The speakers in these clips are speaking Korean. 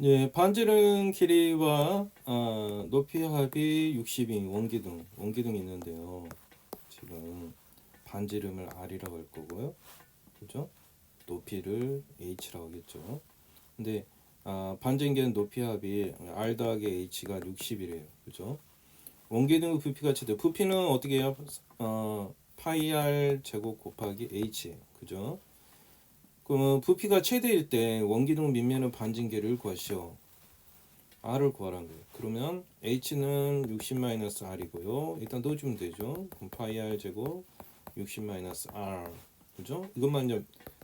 예, 반지름 길이와 높이 합이 60인 원기둥이 있는데요. 지금 반지름을 R이라고 할 거고요. 그죠? 높이를 H라고 하겠죠. 근데 반지름계는 높이 합이 R 더하기 H가 60이래요. 그죠? 원기둥의 부피가 최대. 부피는 어떻게 해요? 파이 R 제곱 곱하기 H예요. 그죠? 그러면 부피가 최대일 때 원기둥 밑면의 반진계를 구하시오. R을 구하라는 거예요. 그러면 H는 60-R이고요. 일단 넣어주면 되죠. 그럼 파이 R 제곱 60-R. 그죠? 이것만 이제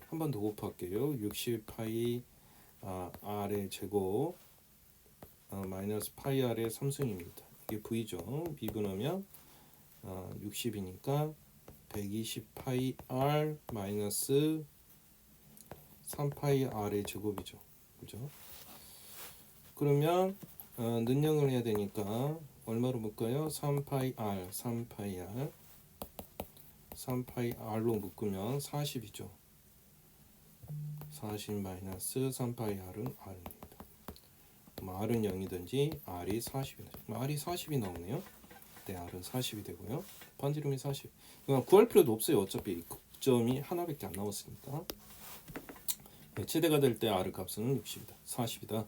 한 번 더 곱할게요. 60 파이 R의 제곱 마이너스 파이 R의 3승입니다. 이게 V죠. 미분하면 60이니까 120 파이 R 마이너스 3 파이 R의 제곱이죠. 그죠? 그러면 능량을 해야 되니까 얼마로 묶어요? 3파이 R, 3파이 R로 묶으면 40이죠. 40 마이너스 3파이 R은 R입니다. R은 0이든지 R이 40이든지 R이 40이 나오네요. 네, R은 40이 되고요. 반지름이 40. 그러니까 구할 필요도 없어요. 어차피 극점이 하나밖에 안 나왔으니까. 네, 최대가 될 때 R 값은 60이다. 40이다.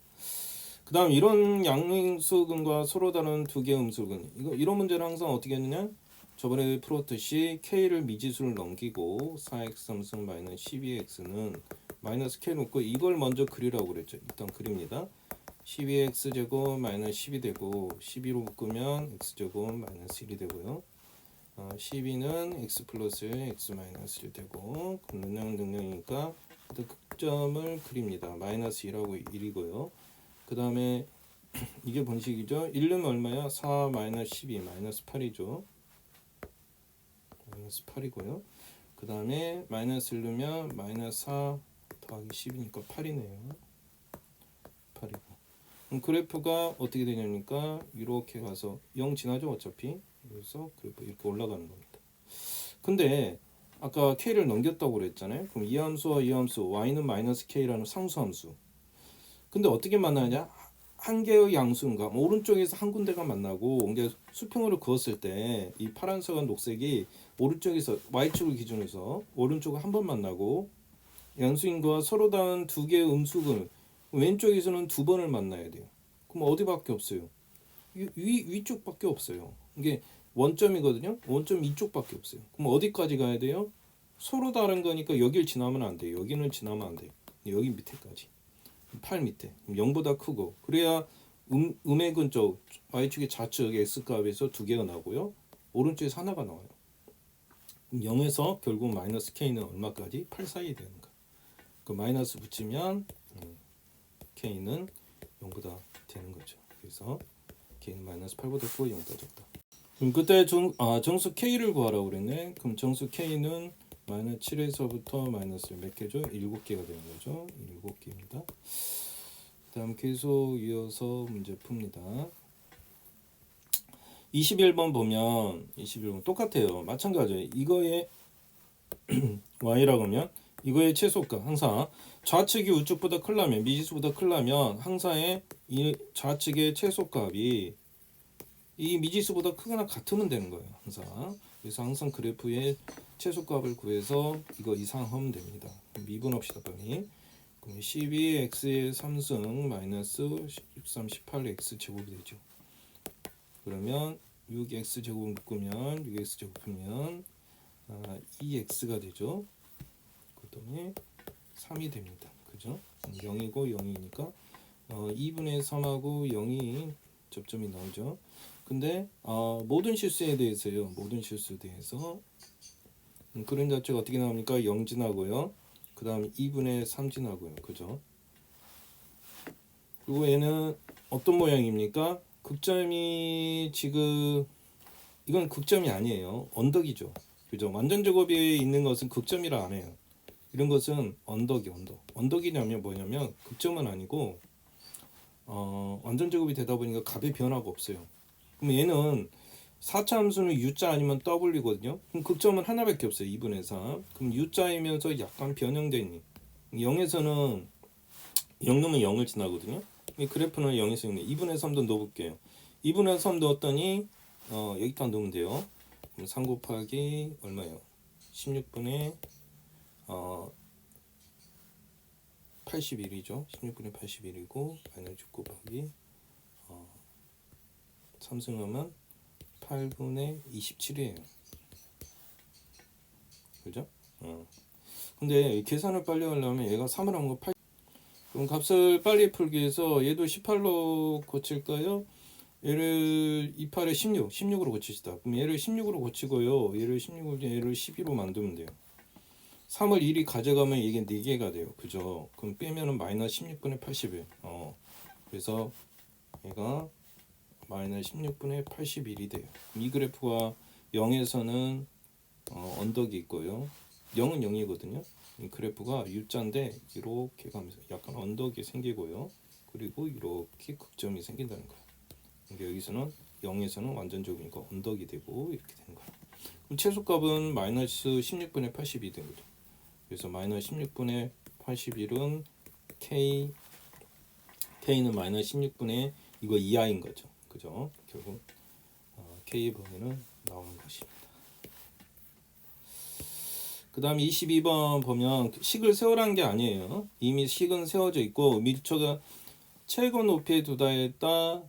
그 다음 이런 양수근과 서로 다른 두 개의 음수근 이런 문제를 항상 어떻게 했느냐 저번에 풀었듯이 K를 미지수를 넘기고 4x 3승 마이너스 12x는 마이너스 K 놓고 이걸 먼저 그리라고 그랬죠. 일단 그립니다. 12x 제곱 마이너스 10이 되고 12로 묶으면 x 제곱 마이너스 1이 되고요. 12는 x 플러스 x 마이너스 1 되고 능량이니까 극점을 그립니다. 마이너스 1하고 1이고요. 그 다음에 이게 번식이죠. 1는 얼마야? 4 마이너스 12 마이너스 8이죠. 마이너스 8이고요. 그 다음에 마이너스 1면 마이너스 4 더하기 10이니까 8이네요. 8이고. 그럼 그래프가 어떻게 되냐니까 이렇게 가서 0 지나죠 어차피. 그래서 그래프 이렇게 올라가는 겁니다. 근데 아까 K를 넘겼다고 그랬잖아요. 그럼 이 함수와 이 함수 Y는 마이너스 K라는 상수함수. 근데 어떻게 만나냐? 한 개의 양수인가 오른쪽에서 한 군데가 만나고 이게 수평으로 그었을 때 이 파란색과 녹색이 오른쪽에서 y축을 기준으로 해서 오른쪽을 한 번 만나고 양수인과 서로 다른 두 개의 음수근 왼쪽에서는 두 번을 만나야 돼요. 그럼 어디밖에 없어요? 위쪽밖에 없어요. 이게 원점이거든요. 원점 이쪽밖에 없어요. 그럼 어디까지 가야 돼요? 서로 다른 거니까 여길 지나면 안 돼요. 여기는 지나면 안 돼요. 여기 밑에까지. 8 밑에 0보다 크고 그래야 음액은 쪽 y축의 좌측 x값에서 두 개가 나오고요. 오른쪽에서 하나가 나와요. 0에서 결국 마이너스 k는 얼마까지? 8 사이에 되는 거야. 그 마이너스 붙이면 k는 0보다 되는 거죠. 그래서 k는 마이너스 8보다 크고 0보다 적다. 그럼 그때 정수 k를 구하라고 그랬네. 그럼 정수 k는 마이너스 7에서부터 마이너스 몇 개죠? 7개가 되는 거죠. 7개입니다. 다음 계속 이어서 문제 풉니다. 21번 보면 21번 똑같아요. 마찬가지예요. 이거의 y라고 하면 이거의 최소가 항상 좌측이 우측보다 크려면 미지수보다 크려면 항상 이 좌측의 최소값이 이 미지수보다 크거나 같으면 되는 거예요. 항상. 그래서 항상 그래프의 최소값을 구해서 이거 이상 하면 됩니다. 미분합시다 빨리. 그럼 12x의 3승 마이너스 13, 18x 제곱이 되죠. 그러면 6x 제곱 묶으면 6x 제곱하면 2x가 되죠. 그다음에 3이 됩니다. 그죠? 0이고 0이니까 2분의 3하고 0이 접점이 나오죠. 근데 모든 실수에 대해서요. 모든 실수에 대해서 그림 자체가 어떻게 나옵니까? 0 지나고요. 그 다음 2분의 3 지나고요. 그죠? 그리고 얘는 어떤 모양입니까? 극점이 지금 이건 극점이 아니에요. 언덕이죠. 그죠? 완전 제곱이 있는 것은 극점이라 안 해요. 이런 것은 언덕이 언덕. 언덕이냐면 뭐냐면 극점은 아니고 완전 제곱이 되다 보니까 값의 변화가 없어요. 그럼 얘는 4차 함수는 U자 아니면 W거든요. 그럼 극점은 하나밖에 없어요. 2분의 3. 그럼 U자이면서 약간 변형되어 있는 0에서는 0 넣으면 0을 지나거든요. 이 그래프는 0에서 6네. 2분의 3도 넣어볼게요. 2분의 3 넣었더니 여기다 넣으면 돼요. 그럼 3 곱하기 얼마예요? 16분의 81이죠. 16분의 81이고 마이너스 6 곱하기 3승하면 8분의 27이에요. 그죠? 근데 계산을 빨리 하려면 얘가 3을 한 거 8. 그럼 값을 빨리 풀기 위해서 얘도 18로 고칠까요? 얘를 28에 16으로 고치시다. 그럼 얘를 16으로 고치고요. 얘를 12로 만들면 돼요. 3을 1이 가져가면 이게 4개가 돼요. 그죠? 그럼 빼면은 마이너스 16분의 80이에요. 그래서 얘가 마이너스 16분의 81이 돼요. 이 그래프가 0에서는 언덕이 있고요. 0은 0이거든요. 이 그래프가 U자인데 이렇게 가면서 약간 언덕이 생기고요. 그리고 이렇게 극점이 생긴다는 거예요. 근데 여기서는 0에서는 완전적이니까 언덕이 되고 이렇게 되는 거예요. 그럼 최소값은 마이너스 16분의 80이 된 거죠. 그래서 마이너스 16분의 81은 K는 마이너스 16분의 이거 이하인 거죠. 그죠? 결국 K의 범위는 나오는 것입니다. 그 다음에 22번 보면 식을 세우라는 게 아니에요. 이미 식은 세워져 있고 밀초가 최고 높이에 두다했다,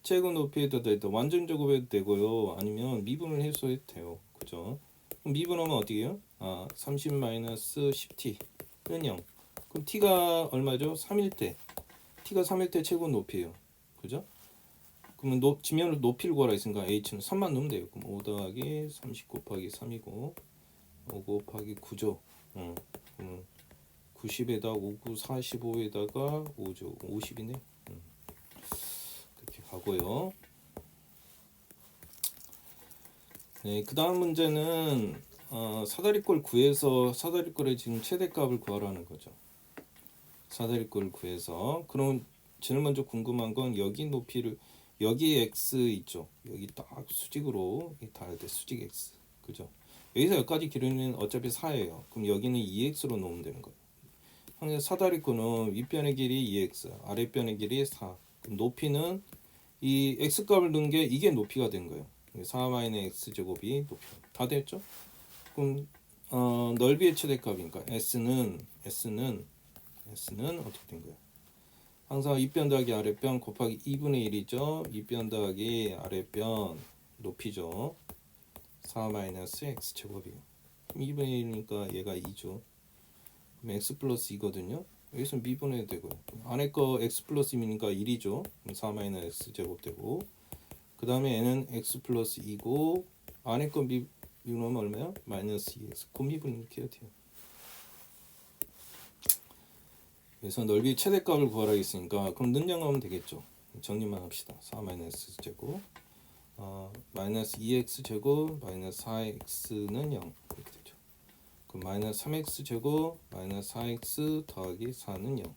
최고 높이에 두다했다 완전제곱해도 되고요. 아니면 미분을 해서 해도 돼요. 그죠? 그럼 미분하면 어떻게 해요? 30-10t는 0. 그럼 t가 얼마죠? 3일 때. t가 3일 때 최고 높이에요. 그죠? 그러면 지면으로 높이를 구하라 했으니까 h는 3만 넣으면 돼요. 그럼 5 더하기 30 곱하기 3이고 5 곱하기 9죠. 90에다 5, 9, 45에다가 5죠. 50이네. 그렇게 가고요. 네, 그 다음 문제는 사다리꼴 구해서 사다리꼴의 지금 최대값을 구하라는 거죠. 사다리꼴을 구해서. 그럼 제일 먼저 궁금한 건 여기 높이를, 여기 x 있죠. 여기 딱 수직으로 닿을 때 수직 x. 그죠? 여기서 여기까지 길이는 어차피 4예요. 그럼 여기는 2x로 놓으면 되는 거예요. 항상 사다리꼴은 윗변의 길이 2x, 아랫변의 길이 4. 그럼 높이는 이 x값을 넣은 게 이게 높이가 된 거예요. 4-x제곱이 높이. 다 됐죠? 그럼 넓이의 최대값이니까 s는 어떻게 된 거예요? 항상 윗변 더하기 아랫변 곱하기 2분의 1이죠. 윗변 더하기 아랫변 높이죠. 4-x제곱이에요. 2분의 1이니까 얘가 2죠. 그럼 x 플러스 2거든요. 여기서 미분해도 되고요. 안에 거 x 플러스 2니까 1이죠. 그럼 4-x제곱 되고, 그 다음에 n은 x 플러스 2고 안에 거 미분하면 얼마야? 마이너스 2x. 그 미분 이렇게 해야 돼요. 그래서 넓이 최대값을 구하라 했으니까 그럼 능량하면 되겠죠. 정리만 합시다. 4-x제곱 마이너스 2x제곱 마이너스 4x는 0 이렇게 되죠. 그럼 마이너스 3x제곱 마이너스 4x 더하기 4는 0.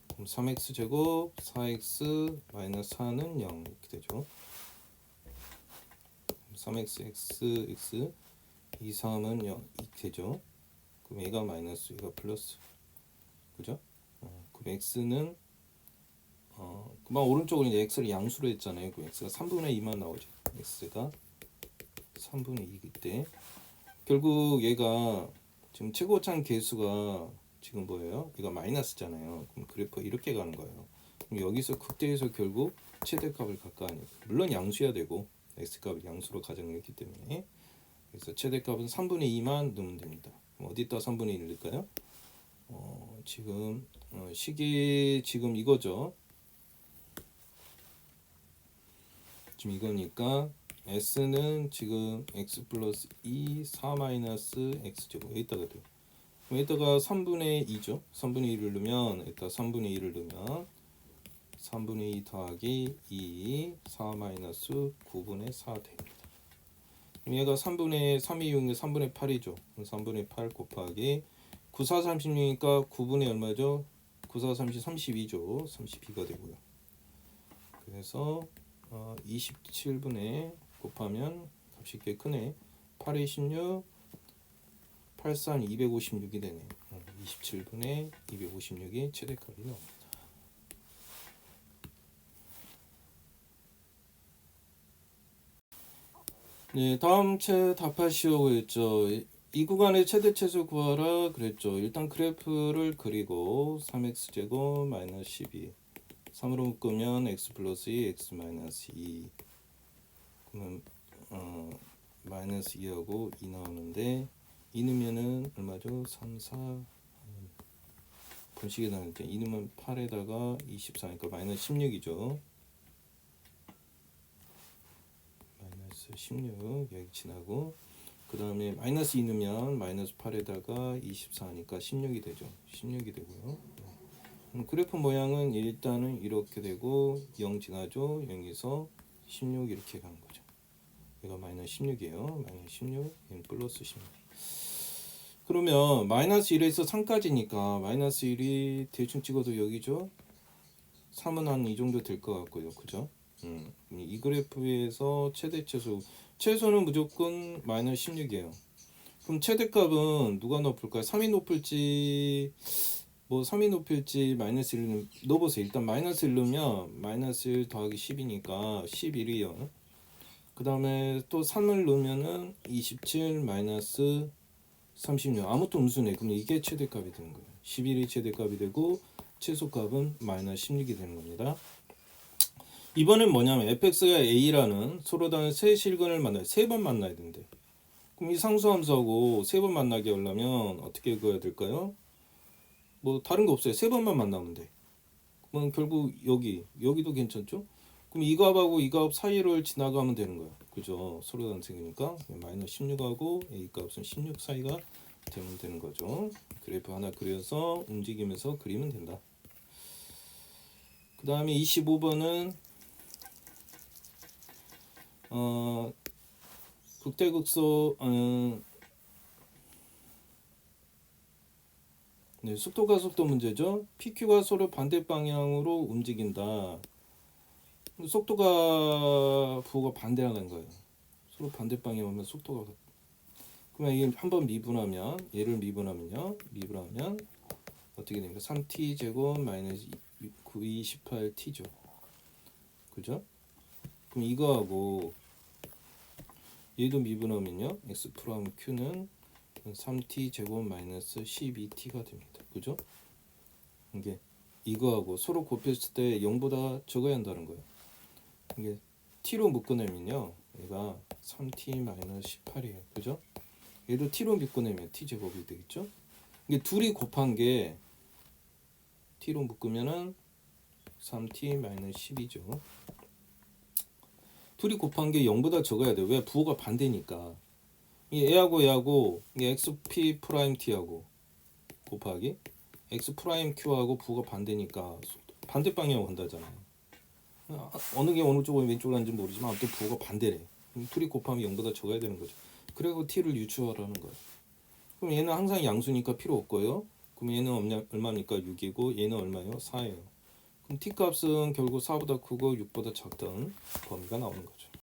그럼 3x제곱 4x 마이너스 4는 0 이렇게 되죠. 3x x 2, 3은 0 이렇게 되죠. 그럼 얘가 마이너스 얘가 플러스. 그죠? 그럼 x는 그만 오른쪽으로 이제 x를 양수로 했잖아요. 그 x가 3분의 2만 나오죠. x가 3분의 2이기 때 결국 얘가 지금 최고차항 계수가 지금 뭐예요? 얘가 마이너스잖아요. 그럼 그래프 이렇게 가는 거예요. 그럼 여기서 극대에서 결국 최대값을 갖가니 물론 양수해야 되고 x값을 양수로 가정을 했기 때문에 그래서 최대값은 3분의 2만 넣으면 됩니다. 어디다 3분의 1을 넣을까요? 지금 식이 지금 이거죠. 지금 이거니까 s는 지금 x 플러스 2 4 마이너스 x제곱 여기다가 돼요. 여기다가 3분의 2죠. 3분의 2를 넣으면 여기다 3분의 2를 넣으면 3분의 2 더하기 2 4 마이너스 9분의 4 됩니다. 그럼 얘가 3분의 3이 6이 3분의 8이죠. 3분의 8 곱하기 9, 4, 36이니까 9분의 얼마죠? 9, 4, 30, 32죠. 32가 되고요. 그래서 27분의 곱하면 값이 꽤 크네. 8, 26, 8, 3, 256이 되네요. 27분의 256이 최대값이 나옵니다. 네, 다음 답하시오 그랬죠. 이 구간의 최대 최소 구하라 그랬죠. 일단 그래프를 그리고 3x제곱 마이너스 12 3으로 묶으면 x 플러스 2 x 마이너스 2 그러면 마이너스 2하고 2 나오는데 2 넣으면은 얼마죠? 3, 4 분식이 나오니까 2 넣으면 8에다가 24니까 마이너스 16이죠. 마이너스 16 여기 지나고 그 다음에 마이너스 2 넣으면 마이너스 8에다가 24니까 16이 되죠. 16이 되고요. 그래프 모양은 일단은 이렇게 되고 0 지나죠. 0에서 16 이렇게 가는 거죠. 얘가 마이너스 16이에요. 마이너스 16, 얘는 플러스 16. 그러면 마이너스 1에서 3까지니까 마이너스 1이 대충 찍어도 여기죠. 3은 한 이 정도 될 것 같고요. 그죠? 이 그래프에서 최대 최소는 무조건 마이너스 16이에요. 그럼 최대값은 누가 높을까요? 3이 높을지 뭐 3이 높을지 마이너스 1을 넣어보세요. 일단 마이너스 1 넣으면 마이너스 1 더하기 10이니까 11이요. 그 다음에 또 3을 넣으면은 27 마이너스 36 아무튼 음수네. 그럼 이게 최대값이 되는 거예요. 11이 최대값이 되고 최소값은 마이너스 16이 되는 겁니다. 이번엔 뭐냐면 fx가 a라는 서로 다른 세 실근을 만나요. 세 번 만나야 된대. 그럼 이 상수함수하고 세 번 만나게 하려면 어떻게 그어야 될까요? 뭐 다른 거 없어요. 세 번만 만나면 돼. 그럼 결국 여기도 괜찮죠? 그럼 이 값하고 이 값 사이를 지나가면 되는 거예요. 그죠? 서로 다른 생기니까 마이너스 16하고 a 값은 16 사이가 되면 되는 거죠. 그래프 하나 그려서 움직이면서 그리면 된다. 그 다음에 25번은 극대극소 네, 속도가 속도 문제죠. PQ가 서로 반대 방향으로 움직인다. 속도가 부호가 반대하는 거예요. 서로 반대 방향 오면 속도가 그러면 이게 한번 미분하면 얘를 미분하면요. 미분하면 어떻게 됩니까? 3t 제곱 마이너스 928t죠. 그죠? 그럼 이거하고 얘도 미분하면요. x 프라임 q는 3t 제곱 마이너스 12t가 됩니다. 그죠? 이게 이거하고 서로 곱했을 때 0보다 적어야 한다는 거예요. 이게 t로 묶어내면요. 얘가 3t 마이너스 18이에요. 그죠? 얘도 t로 묶어내면 t 제곱이 되겠죠? 이게 둘이 곱한 게 t로 묶으면은 3t 마이너스 10이죠. 둘이 곱한 게 0보다 적어야 돼요. 왜? 부호가 반대니까. 이 얘하고 얘하고 xp 프라임 t하고 곱하기 x 프라임 q하고 부호가 반대니까 반대 방향으로 간다잖아요. 어느 게 어느 쪽으로 왼쪽으로 하는지 모르지만 아무튼 부호가 반대래. 둘이 곱하면 0보다 적어야 되는 거죠. 그리고 t를 유추하라는 거예요. 그럼 얘는 항상 양수니까 필요 없고요. 그럼 얘는 얼마입니까? 6이고 얘는 얼마예요? 4예요. 그럼 t 값은 결국 4보다 크고 6보다 작다는 범위가 나오는 거죠.